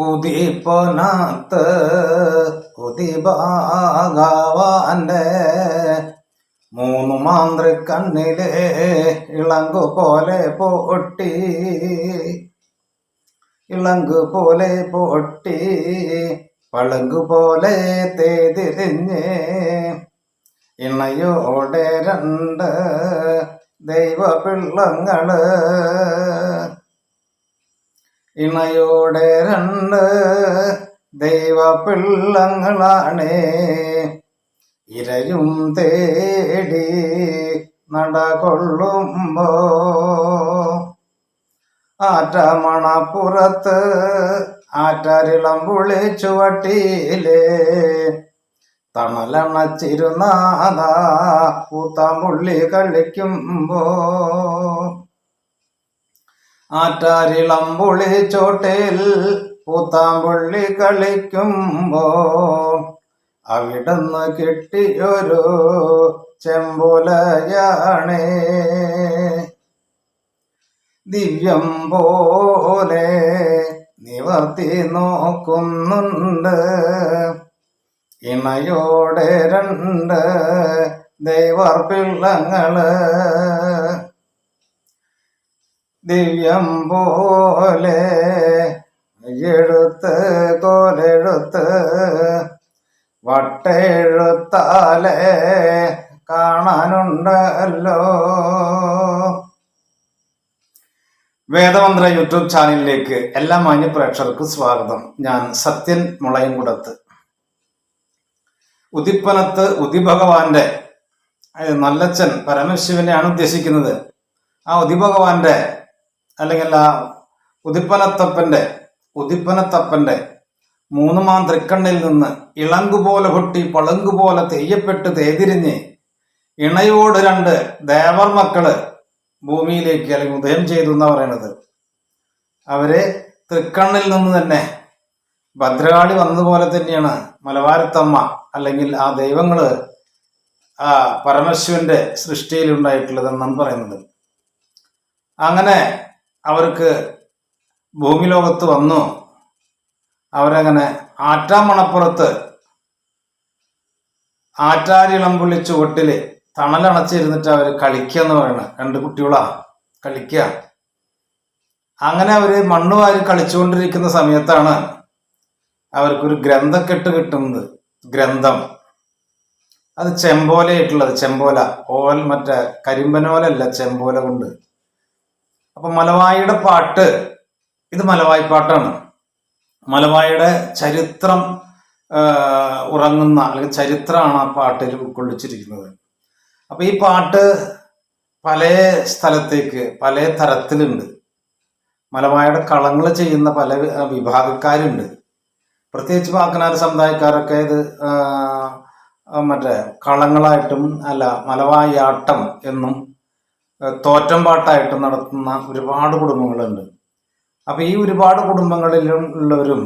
ഉദിപ്പൊനാത്ത് ഉദിഭാഗവാന്റെ മൂന്നു മാന്ത്രിക്കണ്ണിലെ ഇളങ്കു പോലെ പൊട്ടി പളുങ്കു പോലെ തേതിരിഞ്ഞ് ഇണയോടെ രണ്ട് ദൈവ പിള്ളങ്ങള് ഇണയോടെ രണ്ട് ദൈവ പിള്ളങ്ങളാണേ ഇരയും തേടി നടകൊള്ളുമ്പോ ആറ്റമണപ്പുറത്ത് ആറ്റാരിളം ചുവട്ടിയിലെ തണലണച്ചിരുന്നാഥ പൂത്താമ്പുള്ളി കളിക്കുമ്പോ ആറ്റാരിളമ്പുളി ചോട്ടിൽ പൂത്താമ്പുള്ളി കളിക്കുമ്പോ അവിടുന്ന് കിട്ടിയൊരു ചെമ്പുലയാണേ ദിവ്യം പോലെ നിവർത്തി നോക്കുന്നുണ്ട് ഇണയോടെ രണ്ട് ദൈവർ പിള്ളങ്ങള് ദിവ്യം പോലെ എഴുത്ത് കോലെഴുത്ത് വട്ടെഴുത്താലെ കാണാനുണ്ടല്ലോ. വേദമന്ത്ര യൂട്യൂബ് ചാനലിലേക്ക് എല്ലാ മാന്യ പ്രേക്ഷകർക്കും സ്വാഗതം. ഞാൻ സത്യൻ മുളയംകുടത്ത്. ഉദിപ്പനത്ത് ഉദിഭഗവാന്റെ നല്ലച്ഛൻ പരമശിവനെയാണ് ഉദ്ദേശിക്കുന്നത്. ആ ഉദിഭഗവാന്റെ അല്ലെങ്കിൽ ആ ഉദിപ്പനത്തപ്പന്റെ മൂന്ന് മാന്ത്രിക്കണ്ണിൽ നിന്ന് ഇളങ്കുപോലെ പൊട്ടി പളുങ്കുപോലെ തെയ്യപ്പെട്ട് തേതിരിഞ്ഞ് ഇണയോട് രണ്ട് ദേവർ മക്കള് ഭൂമിയിലേക്ക് അല്ലെങ്കിൽ ഉദയം ചെയ്തു എന്നാ പറയണത്. അവര് തൃക്കണ്ണിൽ നിന്ന് തന്നെ ഭദ്രകാളി വന്നതുപോലെ തന്നെയാണ് മലവാരത്തമ്മ അല്ലെങ്കിൽ ആ ദൈവങ്ങള് ആ പരമശിവന്റെ സൃഷ്ടിയിൽ ഉണ്ടായിട്ടുള്ളതെന്നാണ് പറയുന്നത്. അങ്ങനെ അവർക്ക് ഭൂമി ലോകത്ത് വന്നു. അവരങ്ങനെ ആറ്റാമണപ്പുറത്ത് ആറ്റാരിളമ്പുള്ളി ചുവട്ടില് തണലണച്ചിരുന്നിട്ട് അവര് കളിക്കുക എന്ന് പറയണത്. രണ്ട് കുട്ടികളാ കളിക്കുക. അങ്ങനെ അവര് മണ്ണുവാരി കളിച്ചുകൊണ്ടിരിക്കുന്ന സമയത്താണ് അവർക്കൊരു ഗ്രന്ഥക്കെട്ട് കിട്ടുന്നത്. ഗ്രന്ഥം അത് ചെമ്പോലയായിട്ടുള്ളത്. ചെമ്പോല മറ്റേ കരിമ്പനോലല്ല, ചെമ്പോല കൊണ്ട്. അപ്പൊ മലവായിയുടെ പാട്ട്, ഇത് മലവായി പാട്ടാണ്. മലവായിയുടെ ചരിത്രം ഉറങ്ങുന്ന അല്ലെങ്കിൽ ചരിത്രമാണ് ആ പാട്ടിൽ ഉൾക്കൊള്ളിച്ചിരിക്കുന്നത്. അപ്പൊ ഈ പാട്ട് പല സ്ഥലത്തേക്ക് പല തരത്തിലുണ്ട്. മലവായിയുടെ കളങ്ങൾ ചെയ്യുന്ന പല വിഭാഗക്കാരുണ്ട്. പ്രത്യേകിച്ച് പാക്കനാർ സമുദായക്കാരൊക്കെ ഇത് മറ്റേ കളങ്ങളായിട്ടും അല്ല മലവായി ആട്ടം എന്നും തോറ്റം പാട്ടായിട്ടും നടത്തുന്ന ഒരുപാട് കുടുംബങ്ങളുണ്ട്. അപ്പൊ ഈ ഒരുപാട് കുടുംബങ്ങളിലും ഉള്ളവരും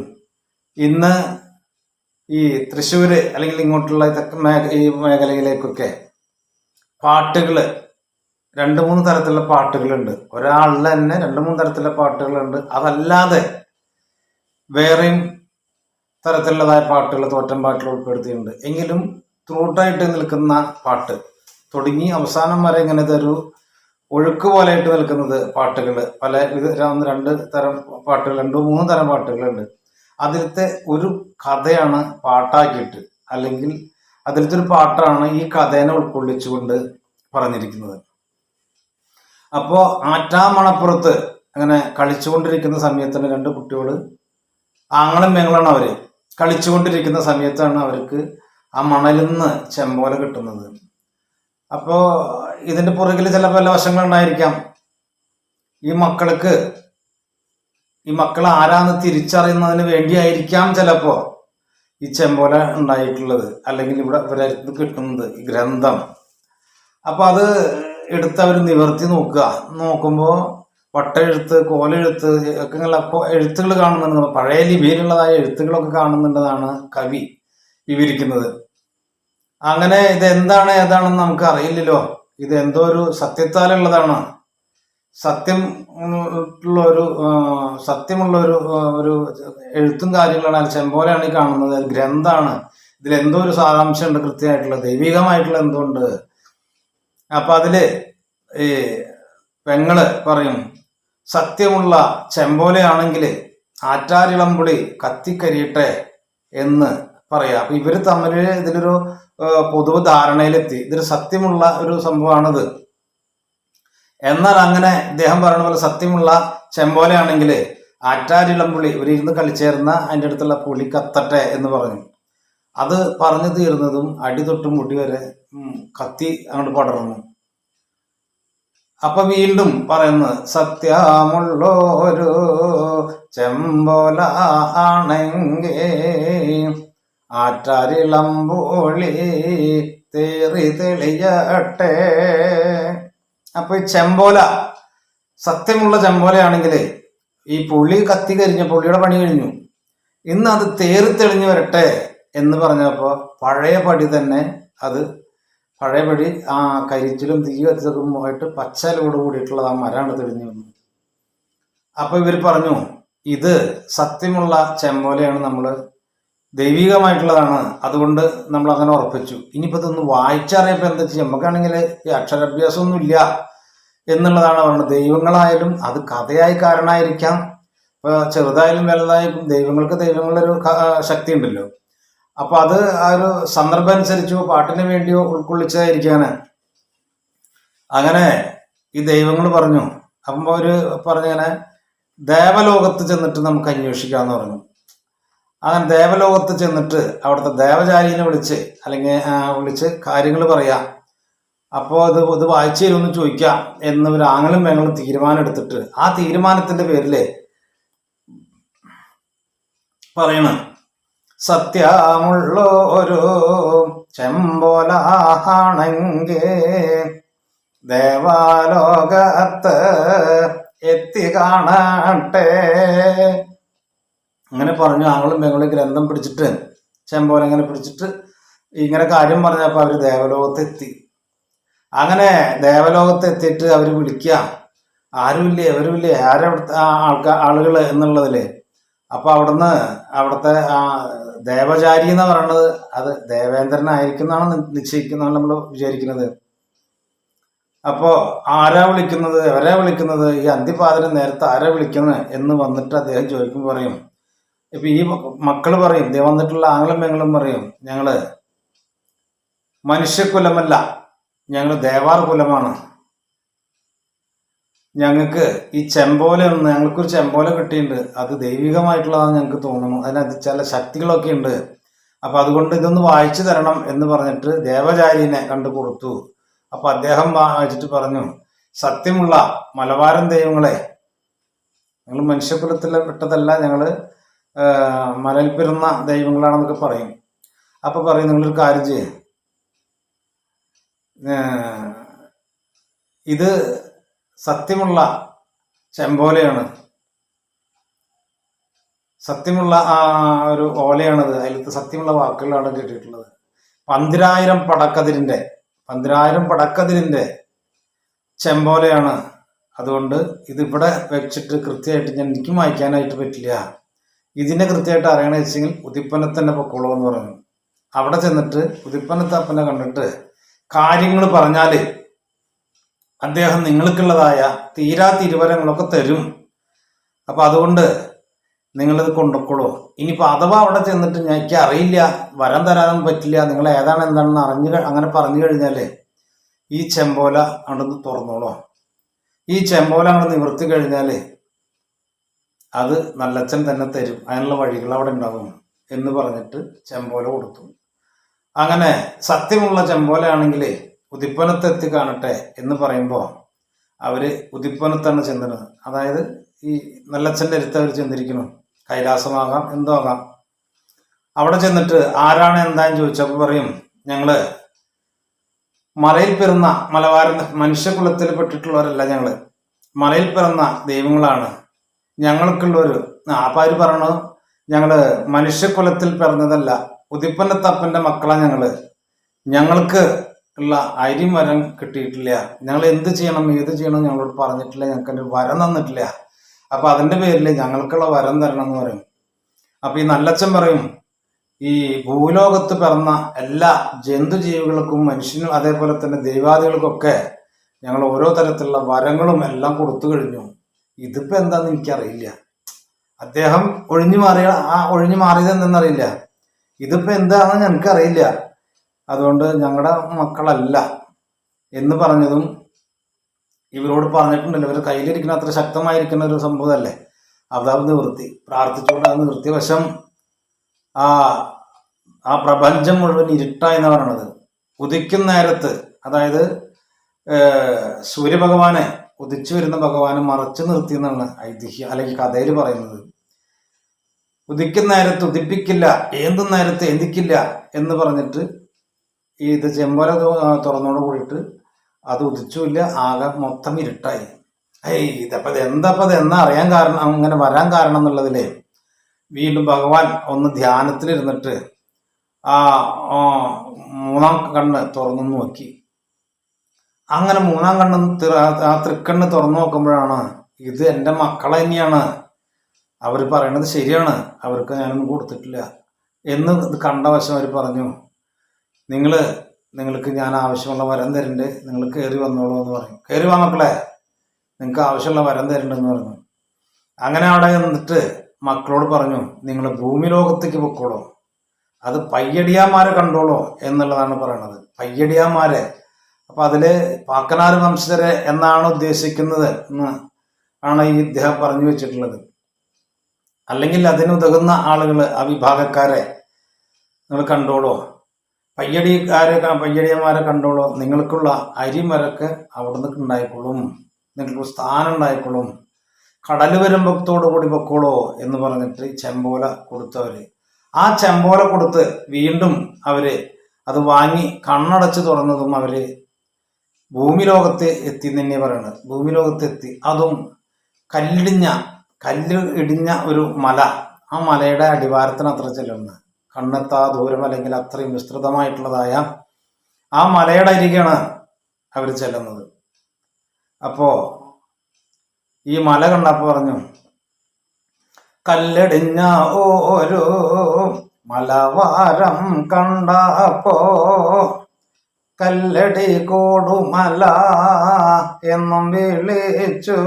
ഇന്ന് ഈ തൃശ്ശൂര് അല്ലെങ്കിൽ ഇങ്ങോട്ടുള്ള ഈ മേഖലയിലേക്കൊക്കെ പാട്ടുകള് 2-3 തരത്തിലുള്ള പാട്ടുകളുണ്ട്. ഒരാളിൽ തന്നെ 2-3 തരത്തിലുള്ള പാട്ടുകളുണ്ട്. അതല്ലാതെ വേറെയും തരത്തിലുള്ളതായ പാട്ടുകൾ തോറ്റം പാട്ടിൽ ഉൾപ്പെടുത്തിയിട്ടുണ്ട്. എങ്കിലും ത്രൂട്ടായിട്ട് നിൽക്കുന്ന പാട്ട് തുടങ്ങി അവസാനം വരെ ഇങ്ങനത്തെ ഒരു ഒഴുക്ക് പോലെയായിട്ട് നിൽക്കുന്നത് പാട്ടുകൾ പല 2 തരം പാട്ടുകൾ 2-3 തരം പാട്ടുകളുണ്ട്. അതിലത്തെ ഒരു കഥയാണ് പാട്ടാക്കിയിട്ട് അല്ലെങ്കിൽ അതിലത്തെ ഒരു പാട്ടാണ് ഈ കഥേനെ ഉൾക്കൊള്ളിച്ചുകൊണ്ട് പറഞ്ഞിരിക്കുന്നത്. അപ്പോ ആറ്റാമണപ്പുറത്ത് അങ്ങനെ കളിച്ചുകൊണ്ടിരിക്കുന്ന സമയത്താണ് 2 കുട്ടികള് ആങ്ങളും മേങ്ങളാണ് അവര് കളിച്ചുകൊണ്ടിരിക്കുന്ന സമയത്താണ് അവർക്ക് ആ മണലിൽ നിന്ന് ചെമ്പോല കിട്ടുന്നത്. അപ്പോ ഇതിന്റെ പുറകിൽ ചില പല വശങ്ങളുണ്ടായിരിക്കാം. ഈ മക്കൾ ആരാന്ന് തിരിച്ചറിയുന്നതിന് വേണ്ടിയായിരിക്കാം ചിലപ്പോ ഈ ചെമ്പോല ഉണ്ടായിട്ടുള്ളത്, അല്ലെങ്കിൽ ഇവരെ കിട്ടുന്നത് ഈ ഗ്രന്ഥം. അപ്പൊ അത് എടുത്ത് അവർ നിവർത്തി നോക്കുമ്പോ വട്ടെഴുത്ത് കോലെഴുത്ത് ഒക്കെ എഴുത്തുകൾ കാണുന്നുണ്ട്. പഴയ ലിപിയിലുള്ളതായ എഴുത്തുകളൊക്കെ കാണുന്നുണ്ടെന്നാണ് കവി വിവരിക്കുന്നത്. അങ്ങനെ ഇത് ഏതാണെന്ന് നമുക്ക് അറിയില്ലല്ലോ. ഇത് എന്തോ ഒരു സത്യത്താലുള്ളതാണ്. സത്യം ഉള്ള ഒരു സത്യമുള്ള ഒരു എഴുത്തും കാര്യങ്ങളാണ് ചെമ്പോലെയാണ് ഈ കാണുന്നത്. ഗ്രന്ഥമാണ്. ഇതിലെന്തോ ഒരു സാരാംശം ഉണ്ട്, കൃത്യമായിട്ടുള്ള ദൈവികമായിട്ടുള്ള എന്തോ ഉണ്ട്. അപ്പൊ അതില് ഈ പെങ്ങള് പറയും, സത്യമുള്ള ചെമ്പോലയാണെങ്കിൽ ആറ്റാരിളമ്പുളി കത്തിക്കരിയട്ടെ എന്ന് പറയാം. അപ്പൊ ഇവര് തമ്മിൽ ഇതിലൊരു പൊതുവ ധാരണയിലെത്തി, ഇതൊരു സത്യമുള്ള ഒരു സംഭവമാണിത്. എന്നാൽ അങ്ങനെ ഇദ്ദേഹം പറയുന്ന പോലെ സത്യമുള്ള ചെമ്പോലയാണെങ്കിൽ ആറ്റാരിളമ്പുളി ഇവരിരുന്ന് കളിച്ചേർന്ന അതിൻ്റെ അടുത്തുള്ള പുളി കത്തട്ടെ എന്ന് പറഞ്ഞു. അത് പറഞ്ഞു തീർന്നതും അടി തൊട്ട് മുടി വരെ കത്തി അങ്ങോട്ട് പടർന്നു. അപ്പൊ വീണ്ടും പറയുന്നത്, സത്യമുള്ളൊരു ചെമ്പോല ആണെങ്കിൽ ആറ്റാരിളമ്പോളി തേറി തെളിയട്ടെ. അപ്പൊ ഈ ചെമ്പോല സത്യമുള്ള ചെമ്പോലയാണെങ്കിൽ ഈ പുള്ളി കത്തി കരിഞ്ഞ പുള്ളിയുടെ പണി കഴിഞ്ഞു, ഇന്ന് അത് തേറി തെളിഞ്ഞു വരട്ടെ എന്ന് പറഞ്ഞപ്പോ പഴയ പടി തന്നെ, അത് പഴയ പടി ആ കരിച്ചിലും തീ കത്തിച്ചതുമായിട്ട് പച്ചലോട് കൂടിയിട്ടുള്ളത് ആ മരമാണ് തെളിഞ്ഞു വന്നു. അപ്പൊ ഇവർ പറഞ്ഞു, ഇത് സത്യമുള്ള ചെമ്പോലയാണ്, നമ്മൾ ദൈവികമായിട്ടുള്ളതാണ്, അതുകൊണ്ട് നമ്മൾ അങ്ങനെ ഉറപ്പിച്ചു. ഇനിയിപ്പോൾ ഇതൊന്ന് വായിച്ചറിയപ്പോൾ എന്താ ചെയ്യുക, നമുക്കാണെങ്കിൽ ഈ അക്ഷരാഭ്യാസമൊന്നും ഇല്ല എന്നുള്ളതാണ് പറയുന്നത്. ദൈവങ്ങളായാലും അത് കഥയായി കാരണമായിരിക്കാം, ഇപ്പോൾ ചെറുതായാലും വലുതായാലും ദൈവങ്ങൾക്ക് ദൈവങ്ങളുടെ ഒരു ശക്തി ഉണ്ടല്ലോ. അപ്പൊ അത് ആ ഒരു സന്ദർഭം അനുസരിച്ചോ പാട്ടിന് വേണ്ടിയോ ഉൾക്കൊള്ളിച്ചതായിരിക്കാണ്. അങ്ങനെ ഈ ദൈവങ്ങൾ പറഞ്ഞു. അപ്പം അവര് പറഞ്ഞങ്ങനെ ദേവലോകത്ത് ചെന്നിട്ട് നമുക്ക് അന്വേഷിക്കാന്ന് പറഞ്ഞു. അങ്ങനെ ദേവലോകത്ത് ചെന്നിട്ട് അവിടുത്തെ ദേവചാരീനെ വിളിച്ച് കാര്യങ്ങൾ പറയാം. അപ്പോൾ ഇത് വായിച്ചു തരുമെന്ന് ചോദിക്കാം എന്ന് ഒരു ആങ്ങളും പെങ്ങളും തീരുമാനം എടുത്തിട്ട് ആ തീരുമാനത്തിന്റെ പേരില് പറയണ, സത്യമുള്ള ഒരു ചെമ്പോല ആണെങ്കിൽ ദേവാലോകത്ത് എത്തി കാണട്ടെ. അങ്ങനെ പറഞ്ഞു. ആങ്ങളും പെങ്ങളും ഗ്രന്ഥം പിടിച്ചിട്ട് ചെമ്പോല ഇങ്ങനെ പിടിച്ചിട്ട് ഇങ്ങനെ കാര്യം പറഞ്ഞപ്പോൾ അവര് ദേവലോകത്ത് എത്തി. അങ്ങനെ ദേവലോകത്ത് എത്തിയിട്ട് അവര് വിളിക്കുക, ആരുമില്ലേ അവരുമില്ലേ ആരവിടുത്തെ ആളുകൾ എന്നുള്ളതില്. അപ്പൊ അവിടുത്തെ ദേവചാരി എന്ന് പറയുന്നത് അത് ദേവേന്ദ്രനായിരിക്കുന്നതാണ് നിശ്ചയിക്കുന്നതാണ് നമ്മൾ വിചാരിക്കുന്നത്. അപ്പോ ആരാ വിളിക്കുന്നത്, എവരാ വിളിക്കുന്നത്, ഈ അന്തിപാതിര നേരത്തെ ആരാ വിളിക്കുന്നത് എന്ന് വന്നിട്ട് അദ്ദേഹം ചോദിക്കുമ്പോൾ പറയും, ഇപ്പൊ ഈ മക്കള് പറയും, വന്നിട്ടുള്ള ആങ്ങളും പെങ്ങളും പറയും, ഞങ്ങള് മനുഷ്യകുലമല്ല, ഞങ്ങൾ ദേവാർ കുലമാണ്. ഞങ്ങൾക്ക് ഈ ചെമ്പോല ഞങ്ങൾക്കൊരു ചെമ്പോല കിട്ടിയിട്ടുണ്ട്, അത് ദൈവികമായിട്ടുള്ളതാണെന്ന് ഞങ്ങൾക്ക് തോന്നുന്നു, അതിനകത്ത് ചില ശക്തികളൊക്കെ ഉണ്ട്. അപ്പൊ അതുകൊണ്ട് ഇതൊന്ന് വായിച്ചു തരണം എന്ന് പറഞ്ഞിട്ട് ദേവചാരീനെ കണ്ടു കൊടുത്തു. അപ്പൊ അദ്ദേഹം വായിച്ചിട്ട് പറഞ്ഞു, സത്യമുള്ള മലബാരൻ ദൈവങ്ങളെ, ഞങ്ങൾ മനുഷ്യകുലത്തിൽ പെട്ടതല്ല, ഞങ്ങള് മലയിൽ പിറന്ന ദൈവങ്ങളാണെന്നൊക്കെ പറയും. അപ്പൊ പറയും, നിങ്ങളൊരു കാര്യം ചെയ്യും, ഇത് സത്യമുള്ള ചെമ്പോലയാണ്, സത്യമുള്ള ഒരു ഓലയാണത്, അതിലത്തെ സത്യമുള്ള വാക്കുകളാണ് കേട്ടിട്ടുള്ളത്. 12000 പടക്കതിരിന്റെ ചെമ്പോലയാണ്. അതുകൊണ്ട് ഇതിവിടെ വെച്ചിട്ട് കൃത്യമായിട്ട് എനിക്കും വായിക്കാനായിട്ട് പറ്റില്ല, ഇതിനെ കൃത്യമായിട്ട് അറിയണമെന്ന് വെച്ചെങ്കിൽ ഉദിപ്പനത്തന്നെ പൊക്കോളൂ എന്ന് പറഞ്ഞു. അവിടെ ചെന്നിട്ട് ഉദിപ്പനത്തപ്പനെ കണ്ടിട്ട് കാര്യങ്ങൾ പറഞ്ഞാല് അദ്ദേഹം നിങ്ങൾക്കുള്ളതായ തീരാ തിരുവരങ്ങളൊക്കെ തരും. അപ്പൊ അതുകൊണ്ട് നിങ്ങളിത് കൊണ്ടുപോക്കോളൂ. ഇനിയിപ്പോൾ അഥവാ അവിടെ ചെന്നിട്ട് എനിക്ക് അറിയില്ല, വരം തരാനൊന്നും പറ്റില്ല, നിങ്ങൾ ഏതാണ് എന്താണെന്ന് അങ്ങനെ പറഞ്ഞു കഴിഞ്ഞാല് ഈ ചെമ്പോല അവിടുന്ന് തുറന്നോളൂ. ഈ ചെമ്പോല അങ്ങോട്ട് നിവർത്തി കഴിഞ്ഞാല് അത് നല്ലച്ഛൻ തന്നെ തരും, അതിനുള്ള വഴികൾ അവിടെ ഉണ്ടാകും എന്ന് പറഞ്ഞിട്ട് ചെമ്പോല കൊടുത്തു. അങ്ങനെ സത്യമുള്ള ചെമ്പോലയാണെങ്കിൽ ഉദിപ്പനത്തെത്തി കാണട്ടെ എന്ന് പറയുമ്പോൾ അവര് ഉദിപ്പനത്താണ് ചെന്നിരുന്നത്. അതായത് ഈ നല്ലച്ഛൻ്റെ അടുത്ത് അവർ ചെന്നിരിക്കുന്നു. കൈലാസമാകാം, എന്തോ ആകാം. അവിടെ ചെന്നിട്ട് ആരാണ് എന്താന്ന് ചോദിച്ചപ്പോൾ പറയും, ഞങ്ങള് മലയിൽ പിറന്ന മലബാരൻ മനുഷ്യകുലത്തിൽ പെട്ടിട്ടുള്ളവരല്ല, ഞങ്ങള് മലയിൽ പിറന്ന ദൈവങ്ങളാണ്, ഞങ്ങൾക്കുള്ളൊരു അപ്പൊ അവര് പറയണു, ഞങ്ങള് മനുഷ്യകുലത്തിൽ പിറന്നതല്ല, ഉദിപ്പനത്തപ്പന്റെ മക്കളാ ഞങ്ങൾക്ക് ഉള്ള അരി മരം കിട്ടിയിട്ടില്ല. ഞങ്ങൾ എന്ത് ചെയ്യണം ഏത് ചെയ്യണം ഞങ്ങളോട് പറഞ്ഞിട്ടില്ല, ഞങ്ങൾക്ക് അതിൻ്റെ വരം തന്നിട്ടില്ല. അപ്പൊ അതിന്റെ പേരിൽ ഞങ്ങൾക്കുള്ള വരം തരണം എന്ന് പറയും. അപ്പൊ ഈ നല്ലച്ഛൻ പറയും, ഈ ഭൂലോകത്ത് പിറന്ന എല്ലാ ജന്തുജീവികൾക്കും മനുഷ്യനും അതേപോലെ തന്നെ ദൈവാദികൾക്കൊക്കെ ഞങ്ങൾ ഓരോ തരത്തിലുള്ള വരങ്ങളും എല്ലാം കൊടുത്തു കഴിഞ്ഞു. ഇതിപ്പോ എന്താന്ന് എനിക്കറിയില്ല. അദ്ദേഹം ഒഴിഞ്ഞു മാറിയത് എന്തെന്നറിയില്ല. ഇതിപ്പോ എന്താണെന്ന് ഞങ്ങൾക്കറിയില്ല. അതുകൊണ്ട് ഞങ്ങളുടെ മക്കളല്ല എന്ന് പറഞ്ഞതും ഇവരോട് പറഞ്ഞിട്ടുണ്ടല്ലോ. ഇവർ കയ്യിലിരിക്കുന്ന അത്ര ശക്തമായിരിക്കുന്ന ഒരു സംഭവമല്ലേ, അതാവ് നിവൃത്തി പ്രാർത്ഥിച്ചുകൊണ്ട് അത് നിവൃത്തിയ വശം ആ പ്രപഞ്ചം മുഴുവൻ ഇരുട്ടായി എന്ന് പറയണത്. ഉദിക്കുന്ന നേരത്ത്, അതായത് സൂര്യഭഗവാനെ, ഉദിച്ചു വരുന്ന ഭഗവാനെ മറച്ചു നിർത്തി എന്നാണ് ഐതിഹ്യം അല്ലെങ്കിൽ കഥയിൽ പറയുന്നത്. ഉദിക്കുന്ന നേരത്ത് ഉദിപ്പിക്കില്ല, ഏന്തും നേരത്ത് എന്തിക്കില്ല എന്ന് പറഞ്ഞിട്ട് ഇത് ചെമ്പോല തുറന്നോട് കൂടിയിട്ട് അത് ഉദിച്ചുമില്ല, ആകെ മൊത്തം ഇരുട്ടായി. ഇതപ്പത് എന്നാ അറിയാൻ കാരണം, അങ്ങനെ വരാൻ കാരണം എന്നുള്ളതിലേ വീണ്ടും ഭഗവാൻ ഒന്ന് ധ്യാനത്തിലിരുന്നിട്ട് ആ മൂന്നാം കണ്ണ് തുറന്നു നോക്കി. അങ്ങനെ മൂന്നാം കണ്ണ് ആ തൃക്കണ്ണ് തുറന്നു നോക്കുമ്പോഴാണ് ഇത് എൻ്റെ മക്കളെ തന്നെയാണ്, അവർ പറയണത് ശരിയാണ്, അവർക്ക് ഞാനൊന്നും കൊടുത്തിട്ടില്ല എന്ന് കണ്ട വശം അവർ പറഞ്ഞു, നിങ്ങൾക്ക് ഞാൻ ആവശ്യമുള്ള വരം തരുന്നുണ്ട്, നിങ്ങൾ കയറി വന്നോളൂ എന്ന് പറയും. കയറി വാ മക്കളെ, നിങ്ങൾക്ക് ആവശ്യമുള്ള വരം തരുന്നുണ്ടെന്ന് പറഞ്ഞു. അങ്ങനെ അവിടെ നിന്നിട്ട് മക്കളോട് പറഞ്ഞു, നിങ്ങൾ ഭൂമി ലോകത്തേക്ക് പൊക്കോളൂ, അത് പയ്യടിയാന്മാരെ കണ്ടോളൂ എന്നുള്ളതാണ് പറയണത്. പയ്യടിയാന്മാരെ, അപ്പൊ അതില് പാക്കനാർ വംശജരെ എന്നാണ് ഉദ്ദേശിക്കുന്നത് എന്ന് ആണ് ഈ ഇദ്ദേഹം പറഞ്ഞു വെച്ചിട്ടുള്ളത്. അല്ലെങ്കിൽ അതിനുതകുന്ന ആളുകൾ, ആ വിഭാഗക്കാരെ നിങ്ങൾ കണ്ടോളൂ, പയ്യടിയന്മാരെ കണ്ടോളൂ, നിങ്ങൾക്കുള്ള അരിമരക്ക് അവിടെ നിന്ന് ഉണ്ടായിക്കൊള്ളും, നിങ്ങൾക്ക് സ്ഥാനം ഉണ്ടായിക്കൊള്ളും, കടൽ വരുമ്പത്തോടു കൂടി പൊക്കോളൂ എന്ന് പറഞ്ഞിട്ട് ചെമ്പോല കൊടുത്തവര്. ആ ചെമ്പോല കൊടുത്ത് വീണ്ടും അവര് അത് വാങ്ങി കണ്ണടച്ച് തുറന്നതും അവര് ഭൂമി ലോകത്ത് എത്തി തന്നെ പറയുന്നത്. ഭൂമി ലോകത്ത് എത്തി, അതും കല്ല് ഇടിഞ്ഞ ഒരു മല, ആ മലയുടെ അടിവാരത്തിന് അത്ര ചെല്ലുന്നത്, കണ്ണെത്താ ദൂരം അല്ലെങ്കിൽ അത്രയും വിസ്തൃതമായിട്ടുള്ളതായ ആ മലയുടെ അരികെയാണ് അവർ ചെല്ലുന്നത്. അപ്പോ ഈ മല കണ്ടപ്പോ പറഞ്ഞു, കല്ലടിഞ്ഞ ഓരോ മലവാരം കണ്ടപ്പോ കല്ലടി കോടുമല എന്നും വിളിച്ചു,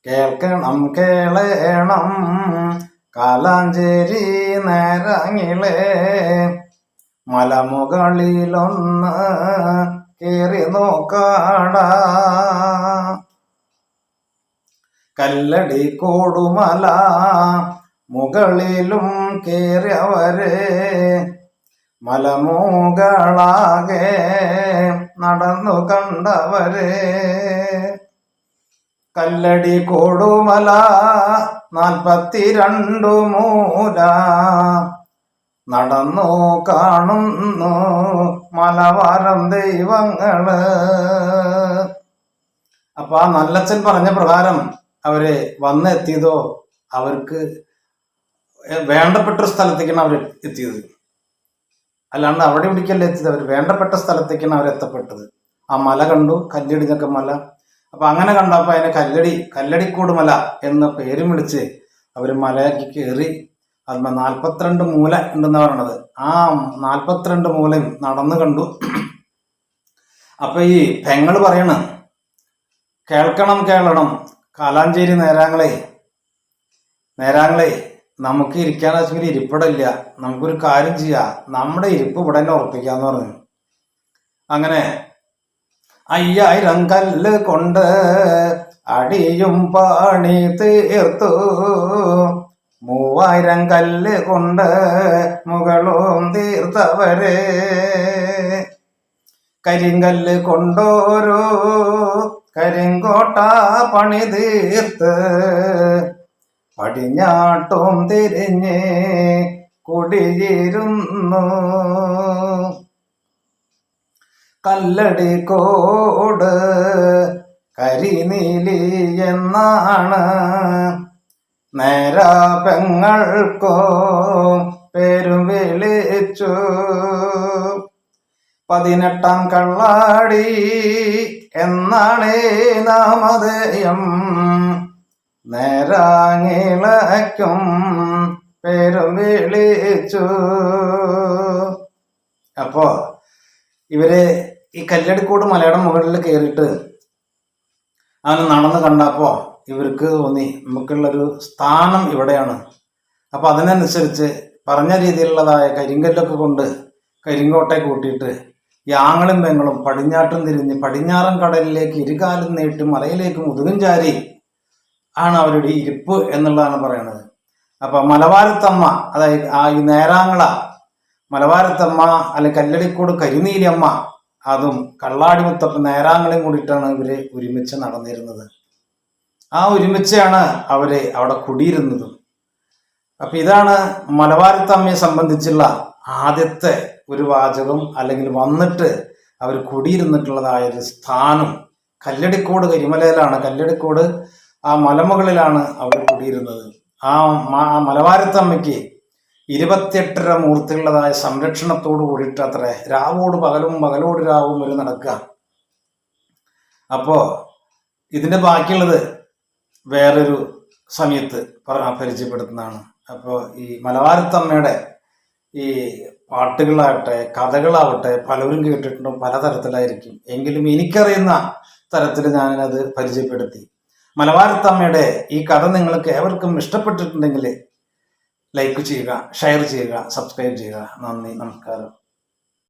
കേൾക്കണം കേളേണം കാലാഞ്ചേരി നേരങ്ങിളെ മലമുകളിലൊന്ന് കേറി നോക്കാടാ, കല്ലടി കോടുമല മുകളിലും കേറിയവരെ മലമുകളാകെ നടന്നു കണ്ടവരെ, കല്ലടി കോടുമല 42 മൂല നടന്നു കാണുന്നു മലവാരം ദൈവങ്ങള്. അപ്പൊ ആ നല്ലച്ഛൻ പറഞ്ഞ പ്രകാരം അവര് വന്നെത്തിയതോ അവർക്ക് വേണ്ടപ്പെട്ട സ്ഥലത്തേക്കാണ് അവർ എത്തിയത്, അല്ലാണ്ട് അവിടെ ഇവിടേക്കല്ല എത്തിയത്. അവർ വേണ്ടപ്പെട്ട സ്ഥലത്തേക്കാണ് അവർ എത്തപ്പെട്ടത്. ആ മല കണ്ടു, കല്ലിടിഞ്ഞൊക്കെ മല. അപ്പൊ അങ്ങനെ കണ്ടപ്പോ അതിനെ കല്ലടിക്കോട് മല എന്ന പേരും വിളിച്ച് അവര് മലയാക്കി കയറി. അതിന് 42 മൂല ഉണ്ടെന്ന് പറയണത്. ആ 42 മൂലയും നടന്നു കണ്ടു. അപ്പൊ ഈ പെങ്ങള് പറയണ്, കേൾക്കണം കാലാഞ്ചേരി നേരാങ്ങളെ നമുക്ക് ഇരിക്കാൻ വെച്ചെങ്കിൽ ഇരിപ്പിടല്ല, നമുക്കൊരു കാര്യം ചെയ്യാം, നമ്മുടെ ഇരിപ്പ് ഇവിടെ തന്നെ ഉറപ്പിക്കാന്ന് പറഞ്ഞു. അങ്ങനെ 5000 കല്ല് കൊണ്ട് അടിയും പണി തീർത്തു, 3000 കല്ല് കൊണ്ട് മുകളും തീർത്തവരെ, കരിങ്കല്ല് കൊണ്ടോരോ കരിങ്കോട്ട പണി തീർത്ത് പടിഞ്ഞാട്ടും തിരിഞ്ഞ് കുടിയിരുന്നു. കല്ലടിക്കോട് കരിനീലി എന്നാണ് നേരാ പെങ്ങൾക്കോ പേരും വിളിച്ചു. 18 കള്ളാടി എന്നാണേ നാമധേയം, നേരാങ്ങിളയ്ക്കും പേരും വിളിച്ചു. അപ്പോ ഇവര് ഈ കല്ലടിക്കോട് മലയുടെ മുകളിൽ കയറിയിട്ട് അവന് നടന്ന് കണ്ടപ്പോ ഇവർക്ക് തോന്നി നമുക്കുള്ളൊരു സ്ഥാനം ഇവിടെയാണ്. അപ്പൊ അതിനനുസരിച്ച് പറഞ്ഞ രീതിയിലുള്ളതായ കരിങ്കല്ലൊക്കെ കൊണ്ട് കരിങ്കോട്ടെ കൂട്ടിയിട്ട് ഈ ആങ്ങളും പെങ്ങളും പടിഞ്ഞാട്ടും തിരിഞ്ഞ് പടിഞ്ഞാറൻ കടലിലേക്ക് ഇരുകാലം നീട്ടി മലയിലേക്ക് മുതുകും ചാരി ആണ് അവരുടെ ഇരിപ്പ് എന്നുള്ളതാണ് പറയണത്. അപ്പൊ മലബാരത്തമ്മ, അതായത് ഈ നേരാങ്ങള മലബാരത്തമ്മ അല്ലെ കല്ലടിക്കോട് കരിനീലമ്മ, അതും കള്ളാടി മുത്തപ്പൻ നേരാങ്ങളെയും കൂടിയിട്ടാണ് ഇവര് ഒരുമിച്ച് നടന്നിരുന്നത്. ആ ഒരുമിച്ചാണ് അവര് അവിടെ കുടിയിരുന്നതും. അപ്പൊ ഇതാണ് മലബാരത്തമ്മയെ സംബന്ധിച്ചുള്ള ആദ്യത്തെ ഒരു വാചകം, അല്ലെങ്കിൽ വന്നിട്ട് അവർ കുടിയിരുന്നിട്ടുള്ളതായ ഒരു സ്ഥാനം. കല്ലടിക്കോട് കരിമലയിലാണ്, കല്ലടിക്കോട് ആ മലമുകളിലാണ് അവർ കുടിയിരുന്നത്. ആ മലബാരത്തമ്മയ്ക്ക് 28 മൂർത്തിയുള്ളതായ സംരക്ഷണത്തോട് കൂടിയിട്ട് അത്രേ രാവോട് പകലും പകലോട് രാവും ഒരു നടക്കുക. അപ്പോ ഇതിന്റെ ബാക്കിയുള്ളത് വേറൊരു സമയത്ത് പരിചയപ്പെടുത്തുന്നതാണ്. അപ്പോൾ ഈ മലബാരത്തമ്മയുടെ ഈ പാട്ടുകളാവട്ടെ കഥകളാവട്ടെ പലരും കേട്ടിട്ടുണ്ടും പലതരത്തിലായിരിക്കും, എങ്കിലും എനിക്കറിയുന്ന തരത്തിൽ ഞാനത് പരിചയപ്പെടുത്തി. മലബാരത്തമ്മയുടെ ഈ കഥ നിങ്ങൾക്ക് ഏവർക്കും ഇഷ്ടപ്പെട്ടിട്ടുണ്ടെങ്കിൽ ലൈക്ക് ചെയ്യുക, ഷെയർ ചെയ്യുക, സബ്സ്ക്രൈബ് ചെയ്യുക. നന്ദി, നമസ്കാരം.